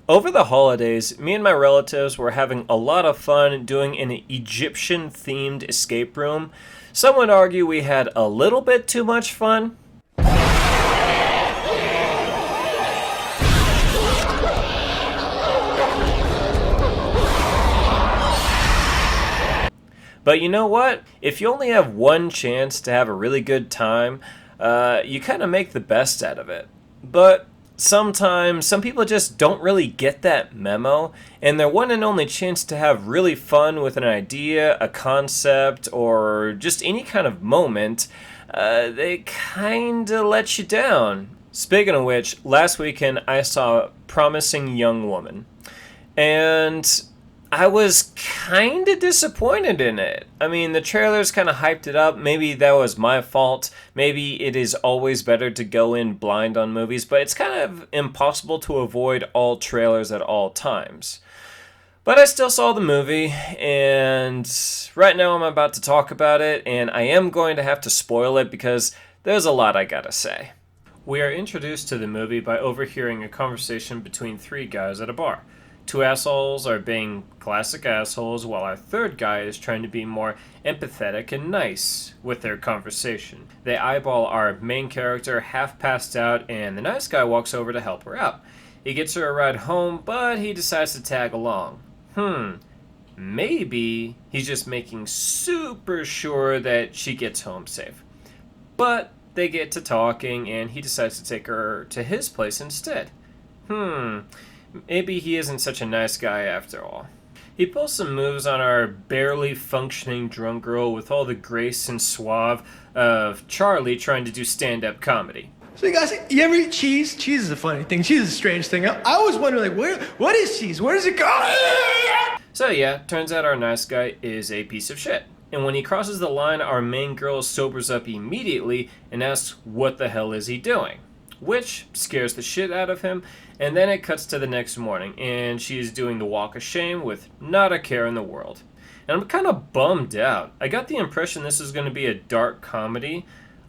Over the holidays, me and my relatives were having a lot of fun doing an Egyptian themed escape room. Some would argue we had a little bit too much fun. But you know what? If you only have one chance to have a really good time, you kind of make the best out of it. But sometimes some people just don't really get that memo, and their one and only chance to have really fun with an idea, a concept, or just any kind of moment, they kind of let you down. Speaking of which, last weekend I saw Promising Young Woman, and I was kind of disappointed in it. I mean, the trailers kind of hyped it up. Maybe that was my fault. Maybe it is always better to go in blind on movies, but it's kind of impossible to avoid all trailers at all times. But I still saw the movie, and right now I'm about to talk about it, and I am going to have to spoil it because there's a lot I gotta say. We are introduced to the movie by overhearing a conversation between three guys at a bar. Two assholes are being classic assholes, while our third guy is trying to be more empathetic and nice with their conversation. They eyeball our main character, half passed out, and the nice guy walks over to help her out. He gets her a ride home, but he decides to tag along. Maybe he's just making super sure that she gets home safe. But they get to talking, and he decides to take her to his place instead. Maybe he isn't such a nice guy after all. He pulls some moves on our barely functioning drunk girl with all the grace and suave of Charlie trying to do stand-up comedy. So you guys, you ever eat cheese? Cheese is a funny thing. Cheese is a strange thing. I always wonder, like, what is cheese? Where does it go? So yeah, turns out our nice guy is a piece of shit. And when he crosses the line, our main girl sobers up immediately and asks what the hell is he doing? Which scares the shit out of him, and then it cuts to the next morning, and she is doing the walk of shame with not a care in the world. And I'm kind of bummed out. I got the impression this is going to be a dark comedy.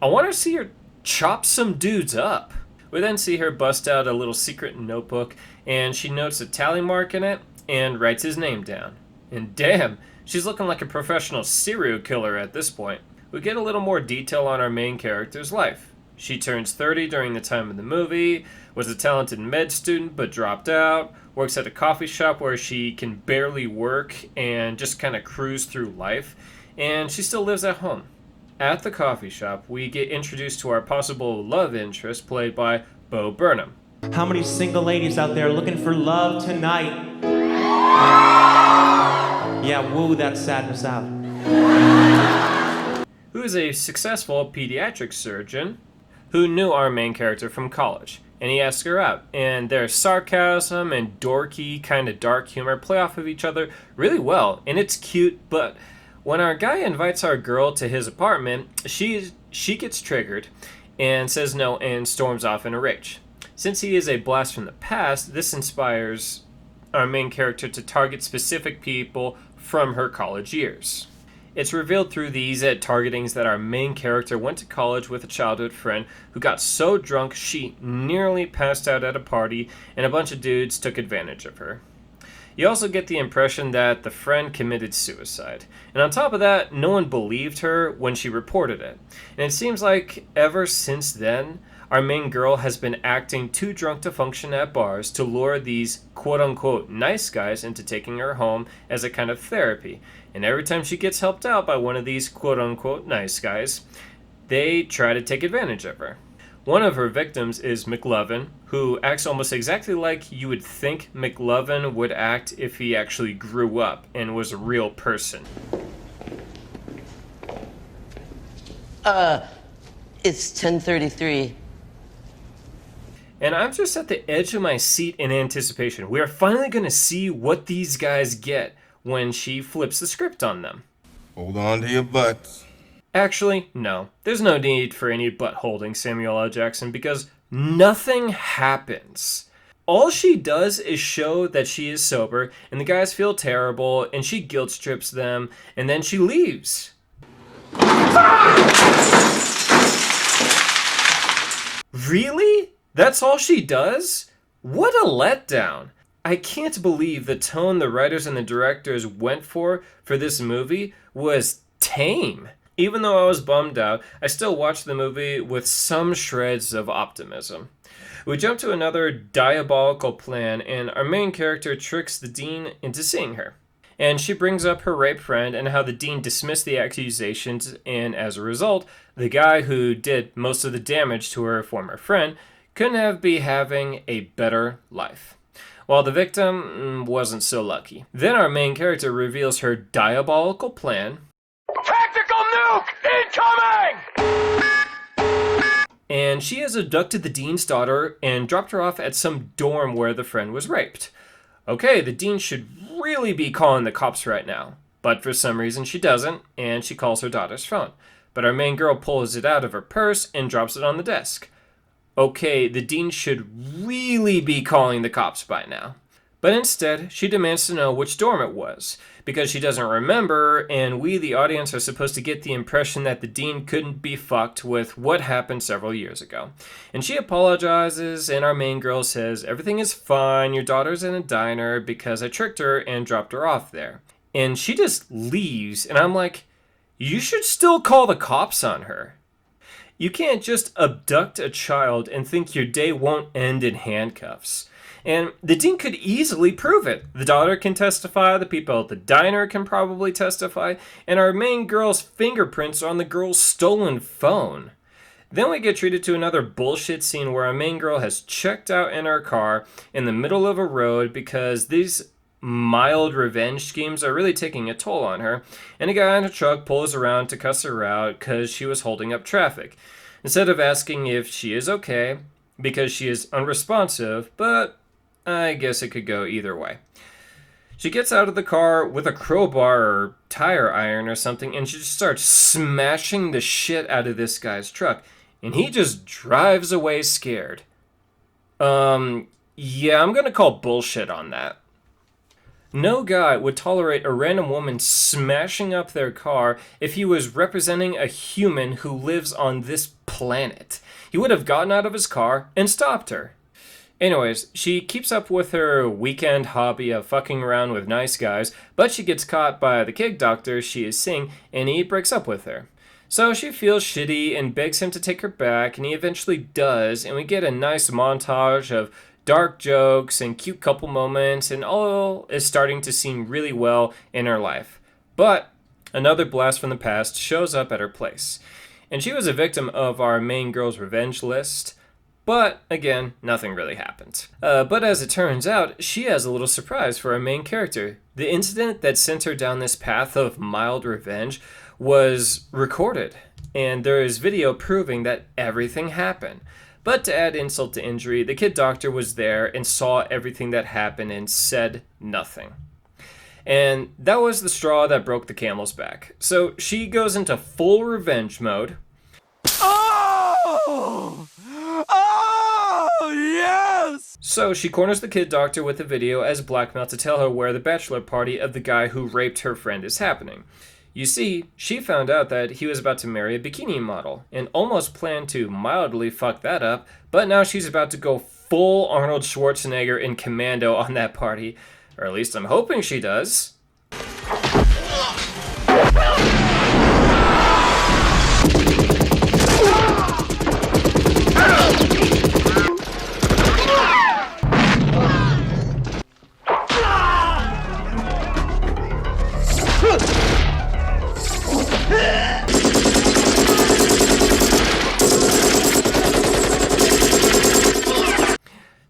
I want to see her chop some dudes up. We then see her bust out a little secret notebook, and she notes a tally mark in it, and writes his name down. And damn, she's looking like a professional serial killer at this point. We get a little more detail on our main character's life. She turns 30 during the time of the movie, was a talented med student but dropped out, works at a coffee shop where she can barely work and just kind of cruise through life, and she still lives at home. At the coffee shop, we get introduced to our possible love interest played by Bo Burnham. How many single ladies out there looking for love tonight? Yeah, woo that sadness out. Who is a successful pediatric surgeon who knew our main character from college, and he asks her out, and their sarcasm and dorky kind of dark humor play off of each other really well, and it's cute. But when our guy invites our girl to his apartment, she gets triggered and says no and storms off in a rage. Since he is a blast from the past, this inspires our main character to target specific people from her college years. It's revealed through these targetings that our main character went to college with a childhood friend who got so drunk she nearly passed out at a party, and a bunch of dudes took advantage of her. You also get the impression that the friend committed suicide, and on top of that, no one believed her when she reported it. And it seems like ever since then, our main girl has been acting too drunk to function at bars to lure these quote-unquote nice guys into taking her home as a kind of therapy. And every time she gets helped out by one of these quote-unquote nice guys, they try to take advantage of her. One of her victims is McLovin, who acts almost exactly like you would think McLovin would act if he actually grew up and was a real person. It's 10:33. And I'm just at the edge of my seat in anticipation. We are finally going to see what these guys get when she flips the script on them. Hold on to your butts. Actually, no. There's no need for any butt holding, Samuel L. Jackson, because nothing happens. All she does is show that she is sober, and the guys feel terrible, and she guilt trips them, and then she leaves. Really? That's all she does? What a letdown. I can't believe the tone the writers and the directors went for this movie was tame. Even though I was bummed out, I still watched the movie with some shreds of optimism. We jump to another diabolical plan, and our main character tricks the dean into seeing her. And she brings up her rape friend and how the dean dismissed the accusations, and as a result, the guy who did most of the damage to her former friend couldn't be having a better life, while the victim wasn't so lucky. Then our main character reveals her diabolical plan. Tactical nuke incoming! And she has abducted the dean's daughter and dropped her off at some dorm where the friend was raped. Okay, the dean should really be calling the cops right now, but for some reason she doesn't, and she calls her daughter's phone. But our main girl pulls it out of her purse and drops it on the desk. Okay, the dean should really be calling the cops by now. But instead, she demands to know which dorm it was, because she doesn't remember, and we, the audience, are supposed to get the impression that the dean couldn't be fucked with what happened several years ago. And she apologizes, and our main girl says, everything is fine, your daughter's in a diner because I tricked her and dropped her off there. And she just leaves, and I'm like, you should still call the cops on her. You can't just abduct a child and think your day won't end in handcuffs. And the dean could easily prove it. The daughter can testify, the people at the diner can probably testify, and our main girl's fingerprints are on the girl's stolen phone. Then we get treated to another bullshit scene where our main girl has checked out in her car in the middle of a road because these mild revenge schemes are really taking a toll on her, and a guy in a truck pulls around to cuss her out because she was holding up traffic. Instead of asking if she is okay, because she is unresponsive, but I guess it could go either way. She gets out of the car with a crowbar or tire iron or something, and she just starts smashing the shit out of this guy's truck, and he just drives away scared. Yeah, I'm gonna call bullshit on that. No guy would tolerate a random woman smashing up their car if he was representing a human who lives on this planet. He would have gotten out of his car and stopped her. Anyways, she keeps up with her weekend hobby of fucking around with nice guys, but she gets caught by the kid doctor she is seeing, and he breaks up with her. So she feels shitty and begs him to take her back, and he eventually does, and we get a nice montage of dark jokes and cute couple moments, and all is starting to seem really well in her life. But another blast from the past shows up at her place, and she was a victim of our main girl's revenge list. But, again, nothing really happened. But as it turns out, she has a little surprise for our main character. The incident that sent her down this path of mild revenge was recorded, and there is video proving that everything happened. But to add insult to injury, the kid doctor was there and saw everything that happened and said nothing. And that was the straw that broke the camel's back. So she goes into full revenge mode. Oh! Oh, yes! So she corners the kid doctor with a video as blackmail to tell her where the bachelor party of the guy who raped her friend is happening. You see, she found out that he was about to marry a bikini model and almost planned to mildly fuck that up, but now she's about to go full Arnold Schwarzenegger in Commando on that party. Or at least I'm hoping she does.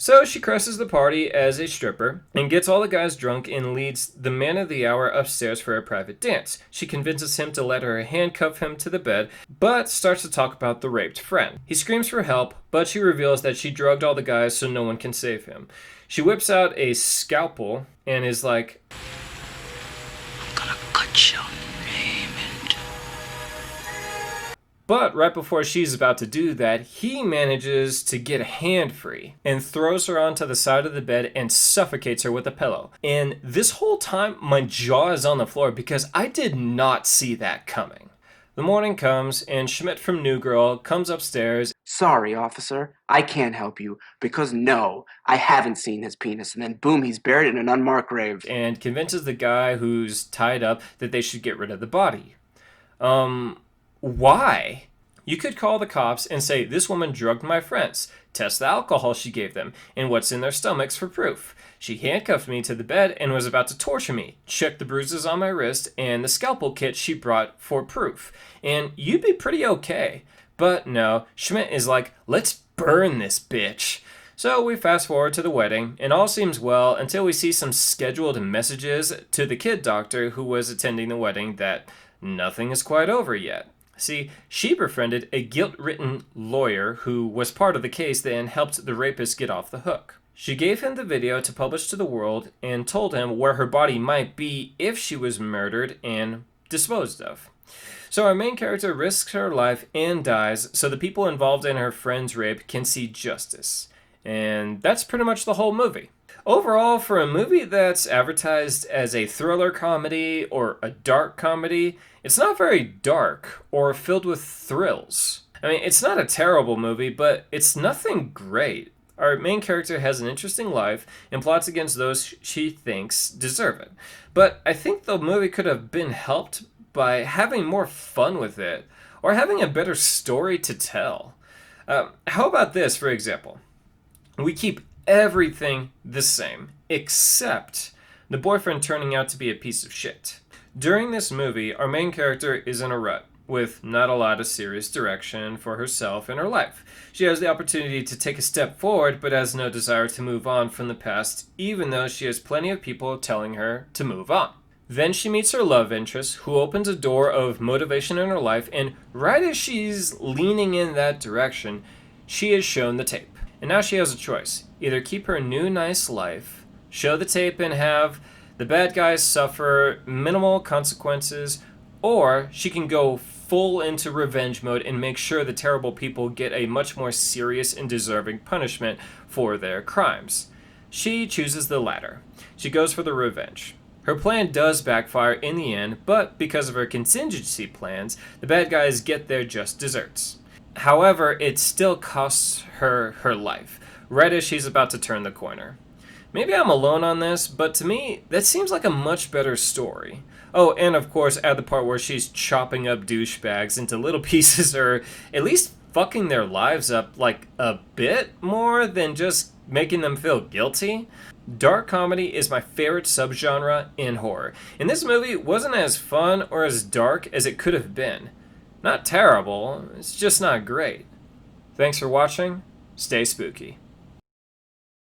So she crosses the party as a stripper and gets all the guys drunk and leads the man of the hour upstairs for a private dance. She convinces him to let her handcuff him to the bed, but starts to talk about the raped friend. He screams for help, but she reveals that she drugged all the guys so no one can save him. She whips out a scalpel and is like, I'm gonna cut your name into. But right before she's about to do that, he manages to get a hand free and throws her onto the side of the bed and suffocates her with a pillow. And this whole time, my jaw is on the floor because I did not see that coming. The morning comes, and Schmidt from New Girl comes upstairs. Sorry, officer. I can't help you because no, I haven't seen his penis. And then boom, he's buried in an unmarked grave. And convinces the guy who's tied up that they should get rid of the body. Why? You could call the cops and say, this woman drugged my friends. Test the alcohol she gave them and what's in their stomachs for proof. She handcuffed me to the bed and was about to torture me. Check the bruises on my wrist and the scalpel kit she brought for proof. And you'd be pretty okay. But no, Schmidt is like, let's burn this bitch. So we fast forward to the wedding, and all seems well until we see some scheduled messages to the kid doctor who was attending the wedding that nothing is quite over yet. See, she befriended a guilt-ridden lawyer who was part of the case and helped the rapist get off the hook. She gave him the video to publish to the world and told him where her body might be if she was murdered and disposed of. So our main character risks her life and dies so the people involved in her friend's rape can see justice. And that's pretty much the whole movie. Overall, for a movie that's advertised as a thriller comedy or a dark comedy, it's not very dark or filled with thrills. I mean, it's not a terrible movie, but it's nothing great. Our main character has an interesting life and plots against those she thinks deserve it. But I think the movie could have been helped by having more fun with it or having a better story to tell. How about this, for example? We keep everything the same, except the boyfriend turning out to be a piece of shit. During this movie, our main character is in a rut, with not a lot of serious direction for herself and her life. She has the opportunity to take a step forward, but has no desire to move on from the past, even though she has plenty of people telling her to move on. Then she meets her love interest, who opens a door of motivation in her life, and right as she's leaning in that direction, she is shown the tape. And now she has a choice. Either keep her new nice life, show the tape and have the bad guys suffer minimal consequences, or she can go full into revenge mode and make sure the terrible people get a much more serious and deserving punishment for their crimes. She chooses the latter. She goes for the revenge. Her plan does backfire in the end, but because of her contingency plans, the bad guys get their just desserts. However, it still costs her her life, right as she's about to turn the corner. Maybe I'm alone on this, but to me, that seems like a much better story. Oh, and of course, add the part where she's chopping up douchebags into little pieces, or at least fucking their lives up like a bit more than just making them feel guilty. Dark comedy is my favorite subgenre in horror, and this movie wasn't as fun or as dark as it could have been. Not terrible, it's just not great. Thanks for watching. Stay spooky.